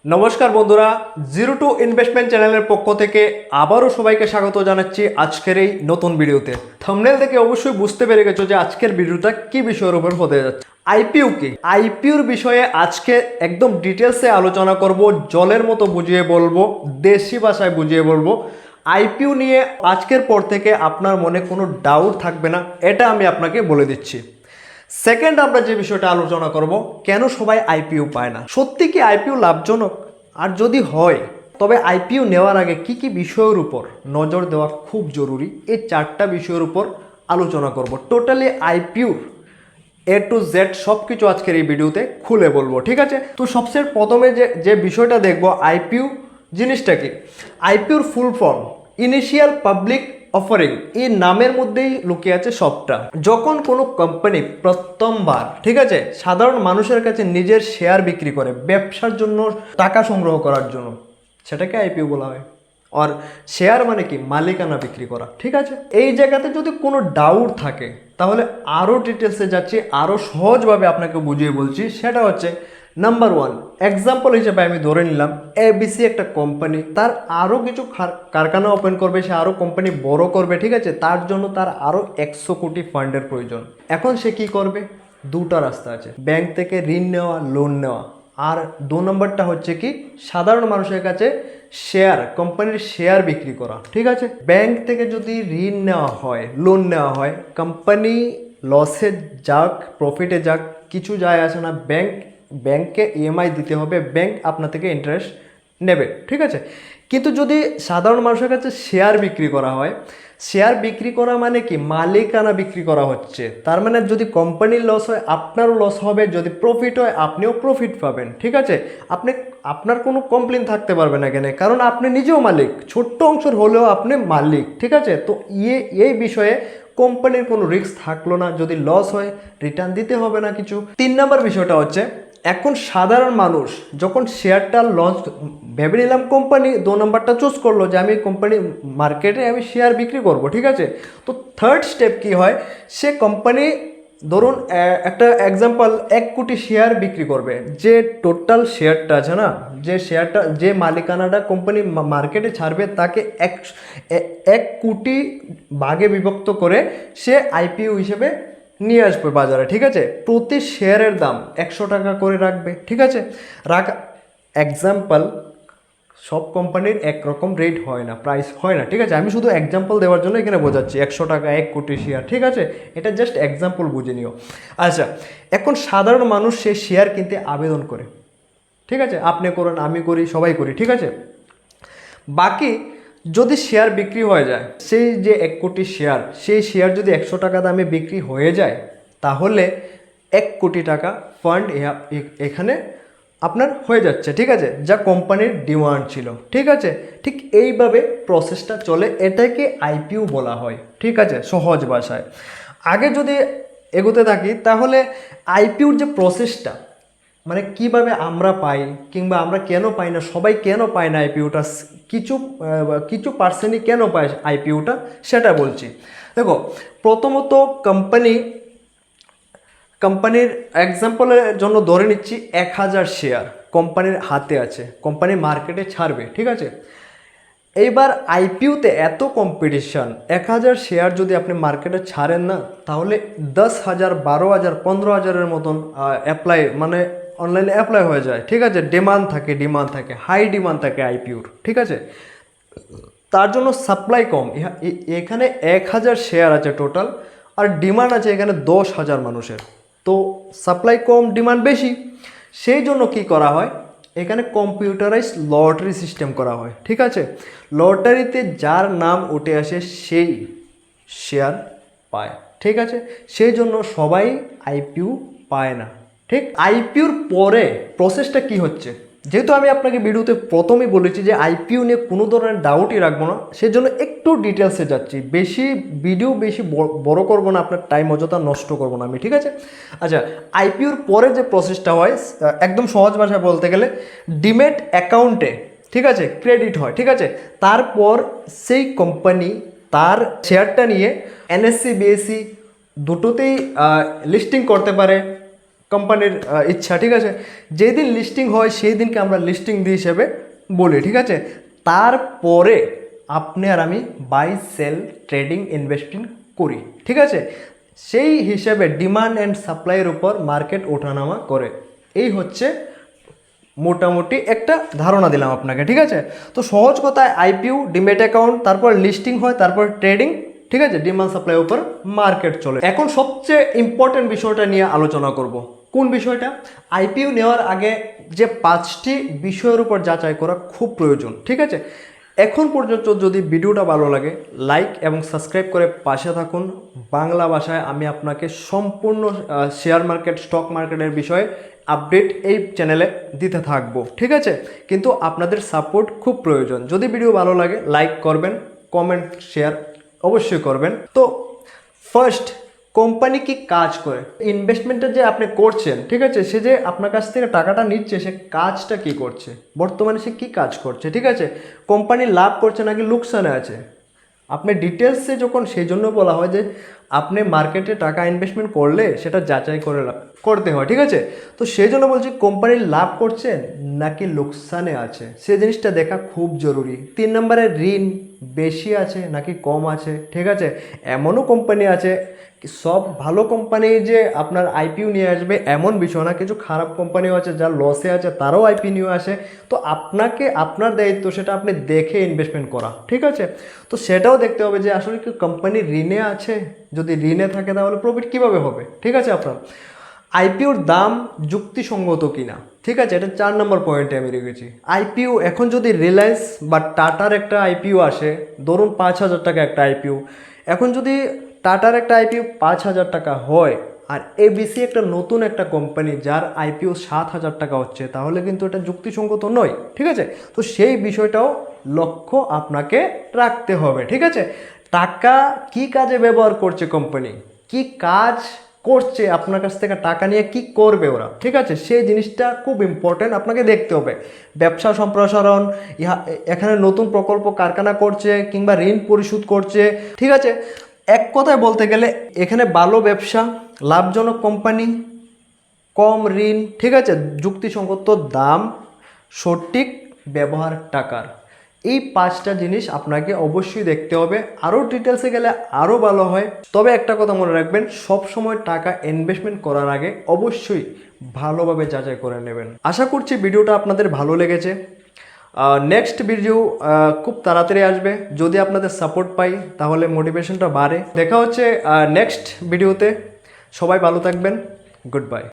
নমস্কার বন্ধুরা, zero two investment চ্যানেলের পক্ষ থেকে আবারও সবাইকে স্বাগত জানাচ্ছি আজকের এই নতুন ভিডিওতে। থাম্বনেল থেকে অবশ্যই বুঝতে পেরে গেছো যে আজকের ভিডিওটা কি বিষয়ের উপর হতে যাচ্ছে। আইপিও কি, আইপিওর বিষয়ে আজকে একদম ডিটেলসে আলোচনা করব, জলের মতো বুঝিয়ে বলবো, দেশি ভাষায় বুঝিয়ে বলবো। আইপিও নিয়ে আজকের পর থেকে আপনার মনে কোনো ডাউট থাকবে না, এটা আমি আপনাকে বলে দিচ্ছি। সেকেন্ড, আমরা যে বিষয়টা আলোচনা করব, কেন সবাই আইপিও পায় না, সত্যি কি আইপিও লাভজনক, আর যদি হয় তবে আইপিও নেওয়ার আগে কি কি বিষয়ের উপর নজর দেওয়া খুব জরুরি, এই চারটা বিষয়ের উপর আলোচনা করব। টোটালি আইপিওর এ টু জেড সব কিছু আজকের এই ভিডিওতে খুলে বলবো, ঠিক আছে? তো সবচেয়ে প্রথমে যে বিষয়টা দেখব, আইপিও জিনিসটা কি। আইপিওর full form initial public offering, এই নামের মধ্যেই লুকিয়ে আছে সবটা। যখন কোনো কোম্পানি প্রথমবার, ঠিক আছে, সাধারণ মানুষের কাছে নিজের শেয়ার বিক্রি করে ব্যবসার জন্য, টাকা সংগ্রহ করার জন্য, সেটাকে আইপিও বলা হয়। আর শেয়ার মানে কি, মালিকানা বিক্রি করা, ঠিক আছে? এই জায়গাতে যদি কোনো ডাউট থাকে তাহলে আরও ডিটেলসে যাচ্ছি, আরও সহজভাবে আপনাকে বুঝিয়ে বলছি। সেটা হচ্ছে নাম্বার ওয়ান, এক্সাম্পল হিসেবে আমি ধরে নিলাম এবিসি একটা কোম্পানি, তার আরও কিছু কারখানা ওপেন করবে, সে আরও কোম্পানি বড় করবে, ঠিক আছে? তার জন্য তার আরও 100 কোটি ফান্ডের প্রয়োজন। এখন সে কি করবে? দুটা রাস্তা আছে, ব্যাংক থেকে ঋণ নেওয়া, লোন নেওয়া। আর 2 নম্বরটা হচ্ছে কি, সাধারণ মানুষের কাছে শেয়ার, কোম্পানির শেয়ার বিক্রি করা, ঠিক আছে? ব্যাংক থেকে যদি ঋণ নেওয়া হয়, লোন নেওয়া হয়, কোম্পানি লসে যাক প্রফিটে যাক কিছু যায় আসে না, ব্যাংককে ইএমআই দিতে হবে, ব্যাংক আপনার থেকে ইন্টারেস্ট নেবে, ঠিক আছে? কিন্তু যদি সাধারণ মানুষের কাছে শেয়ার বিক্রি করা হয়, শেয়ার বিক্রি করা মানে কি, মালিকানা বিক্রি করা হচ্ছে। তার মানে যদি কোম্পানির লস হয় আপনারও লস হবে, যদি প্রফিট হয় আপনিও প্রফিট পাবেন, ঠিক আছে? আপনার কোনো কমপ্লেন থাকতে পারবে না কেন, কারণ আপনি নিজেও মালিক, ছোট্ট অংশের হলেও আপনি মালিক, ঠিক আছে? তো এই বিষয়ে কোম্পানির কোনো রিস্ক থাকলো না, যদি লস হয় রিটার্ন দিতে হবে না কিছু। 3 নম্বর বিষয়টা হচ্ছে, এখন সাধারণ মানুষ যখন শেয়ারটা লঞ্চ, ভেবে নিলাম কোম্পানি 2 নম্বরটা চুজ করলো যে আমি কোম্পানি মার্কেটে আমি শেয়ার বিক্রি করব, ঠিক আছে? তো থার্ড স্টেপ কি হয়, সে কোম্পানি ধরুন একটা এক্সাম্পল 1 কোটি শেয়ার বিক্রি করবে। যে টোটাল শেয়ারটা আছে না, যে শেয়ারটা, যে মালিকানাটা কোম্পানি মার্কেটে ছাড়বে, তাকে 1 কোটি ভাগে বিভক্ত করে সে আইপিও হিসেবে নিয়ে আসবে বাজারে, ঠিক আছে? প্রতি শেয়ারের দাম 100 টাকা করে রাখবে, ঠিক আছে? এক্সাম্পল, সব কোম্পানির একরকম রেট হয় না, প্রাইস হয় না, ঠিক আছে? আমি শুধু এক্সাম্পল দেওয়ার জন্য এখানে বোঝাচ্ছি, 100 টাকা 1 কোটি শেয়ার, ঠিক আছে? এটা জাস্ট এক্সাম্পল বুঝে নিও। আচ্ছা, এখন সাধারণ মানুষ সে শেয়ার কিনতে আবেদন করে, ঠিক আছে? আপনি করেন, আমি করি, সবাই করি, ঠিক আছে? বাকি যদি শেয়ার বিক্রি হয়ে যায়, সেই যে 1 কোটি শেয়ার, সেই শেয়ার যদি 100 টাকা দামে বিক্রি হয়ে যায়, তাহলে 1 কোটি টাকা ফান্ড এখানে আপনার হয়ে যাচ্ছে, ঠিক আছে? যা কোম্পানির ডিমান্ড ছিল, ঠিক আছে? ঠিক এইভাবে প্রসেসটা চলে, এটাকে আইপিও বলা হয়, ঠিক আছে? সহজ ভাষায় আগে যদি এগোতে থাকি, তাহলে আইপিওর যে প্রসেসটা, মানে কিভাবে আমরা পাই, কিংবা আমরা কেন পাই না, সবাই কেন পায় না আইপিওটা, কিছু পার্সেন্টই কেন পায় আইপিওটা, সেটা বলছি। দেখো, প্রথমত কোম্পানির এক্সাম্পলের জন্য ধরে নিচ্ছি 1000 শেয়ার কোম্পানির হাতে আছে, কোম্পানি মার্কেটে ছাড়বে, ঠিক আছে? এইবার আইপিওতে এত কম্পিটিশান, 1000 শেয়ার যদি আপনি মার্কেটে ছাড়েন না, তাহলে 10,000, 12,000, 15,000-এর মতন অ্যাপ্লাই, মানে অনলাইনে অ্যাপ্লাই হয়ে যায়, ঠিক আছে? ডিমান্ড থাকে, হাই ডিমান্ড থাকে আইপিওর, ঠিক আছে? তার জন্য সাপ্লাই কম। এখানে 1000 শেয়ার আছে টোটাল, আর ডিমান্ড আছে এখানে 10,000 মানুষের, তো সাপ্লাই কম, ডিমান্ড বেশি। সেই জন্য কি করা হয়, এখানে কম্পিউটারাইজ লটারি সিস্টেম করা হয়, ঠিক আছে? লটারিতে যার নাম উঠে আসে সেই শেয়ার পায়, ঠিক আছে? সেই জন্য সবাই আইপিও পায় না, ঠিক? আইপিওর পরে প্রসেসটা কি হচ্ছে, যেহেতু আমি আপনাকে ভিডিওতে প্রথমেই বলেছি যে আইপিও নিয়ে কোনো ধরনের ডাউটই রাখবো না, সেজন্য একটু ডিটেলসে যাচ্ছি, বেশি বড় করবো না, আপনার টাইম অযথা নষ্ট করবো না আমি, ঠিক আছে? আচ্ছা, আইপিওর পরে যে প্রসেসটা হয়, একদম সহজ ভাষায় বলতে গেলে, ডিমেট অ্যাকাউন্টে, ঠিক আছে, ক্রেডিট হয়, ঠিক আছে? তারপর সেই কোম্পানি তার শেয়ারটা নিয়ে এনএসসি, বিএসসি দুটোতেই লিস্টিং করতে পারে, কোম্পানির ইচ্ছা, ঠিক আছে। যেই দিন লিস্টিং হয় সেই দিনকে আমরা লিস্টিং দিয়ে হিসেবে বলি, ঠিক আছে। তারপরে আপনি আর আমি বাই সেল ট্রেডিং ইনভেস্টিং করি, ঠিক আছে। সেই হিসেবে ডিমান্ড অ্যান্ড সাপ্লাইয়ের উপর মার্কেট ওঠানামা করে। এই হচ্ছে মোটামুটি একটা ধারণা দিলাম আপনাকে, ঠিক আছে। তো সহজ কথায় আইপিও, ডিমেট অ্যাকাউন্ট, তারপর লিস্টিং হয়, তারপর ট্রেডিং, ঠিক আছে। ডিমান্ড সাপ্লাইয়ের উপর মার্কেট চলে। এখন সবচেয়ে ইম্পর্টেন্ট বিষয়টা নিয়ে আলোচনা করব। কোন বিষয়টা? আইপিও নেওয়ার আগে যে 5টি বিষয়ের উপর যাচাই করা খুব প্রয়োজন, ঠিক আছে। এখন পর্যন্ত যদি ভিডিওটা ভালো লাগে লাইক এবং সাবস্ক্রাইব করে পাশে থাকুন। বাংলা ভাষায় আমি আপনাকে সম্পূর্ণ শেয়ার মার্কেট, স্টক মার্কেটের বিষয়ে আপডেট এই চ্যানেলে দিতে থাকবো, ঠিক আছে। কিন্তু আপনাদের সাপোর্ট খুব প্রয়োজন। যদি ভিডিও ভালো লাগে লাইক করবেন, কমেন্ট, শেয়ার অবশ্যই করবেন। তো ফার্স্ট, কোম্পানি কি কাজ করে, ইনভেস্টমেন্টটা যে আপনি করছেন, ঠিক আছে, সে যে আপনার কাছ থেকে টাকাটা নিচ্ছে সে কাজটা কি করছে, বর্তমানে সে কি কাজ করছে, ঠিক আছে। কোম্পানি লাভ করছে নাকি লোকসানে আছে, আপনি ডিটেলসে যখন, সেই জন্য বলা হয় যে আপনি মার্কেটে টাকা ইনভেস্টমেন্ট করলে সেটা যাচাই করে করতে হয়, ঠিক আছে। তো সেই জন্য বলছি কোম্পানি লাভ করছে নাকি লোকসানে আছে সে জিনিসটা দেখা খুব জরুরি। 3 নম্বরে ঋণ বেশি আছে নাকি কম আছে, ঠিক আছে। এমনও কোম্পানি আছে, সব ভালো কোম্পানি যে আপনার আইপিও নিয়ে আসবে এমন বিষয় না, কিছু খারাপ কোম্পানিও আছে যা লসে আছে তারাও আইপিও নিয়ে আসে। তো আপনাকে, আপনার দায়িত্ব সেটা আপনি দেখে ইনভেস্টমেন্ট করা, ঠিক আছে। তো সেটাও দেখতে হবে যে আসলে কি কোম্পানি ঋণে আছে, যদি ঋণে থাকে তাহলে প্রফিট কীভাবে হবে, ঠিক আছে। আপনার আইপিওর দাম যুক্তিসঙ্গত কিনা, ঠিক আছে, এটা 4 নম্বর পয়েন্টে আমি রেখেছি। আইপিও এখন যদি রিলায়েন্স বা টাটার একটা আইপিও আসে, ধরুন 5,000 টাকা একটা আইপিও, এখন যদি টাটার একটা আইপিও 5,000 টাকা হয় আর এবিসি একটা নতুন একটা কোম্পানি যার আইপিও 7,000 টাকা হচ্ছে, তাহলে কিন্তু এটা যুক্তিসঙ্গত নয়, ঠিক আছে। তো সেই বিষয়টাও লক্ষ্য আপনাকে রাখতে হবে, ঠিক আছে। টাকা কি কাজে ব্যবহার করছে কোম্পানি, কি কাজ করছে, আপনার কাছ থেকে টাকা নিয়ে কি করবে ওরা, ঠিক আছে, সেই জিনিসটা খুব ইম্পর্টেন্ট, আপনাকে দেখতে হবে। ব্যবসা সম্প্রসারণ, এখানে নতুন প্রকল্প কারখানা করছে কিংবা ঋণ পরিশোধ করছে, ঠিক আছে। এক কথায় বলতে গেলে এখানে ভালো ব্যবসা, লাভজনক কোম্পানি, কম ঋণ, ঠিক আছে, যুক্তিসঙ্গত দাম, সঠিক ব্যবহার টাকার, এই 5টা জিনিস আপনাকে অবশ্যই দেখতে হবে। আরও ডিটেলসে গেলে আরও ভালো হয়। তবে একটা কথা মনে রাখবেন, সব সময় টাকা ইনভেস্টমেন্ট করার আগে অবশ্যই ভালোভাবে যাচাই করে নেবেন। আশা করছি ভিডিওটা আপনাদের ভালো লেগেছে। নেক্সট ভিডিও খুব তাড়াতাড়ি আসবে। যদি আপনাদের সাপোর্ট পাই তাহলে মোটিভেশনটা বাড়ে। দেখা হচ্ছে নেক্সট ভিডিওতে। সবাই ভালো থাকবেন। Good bye.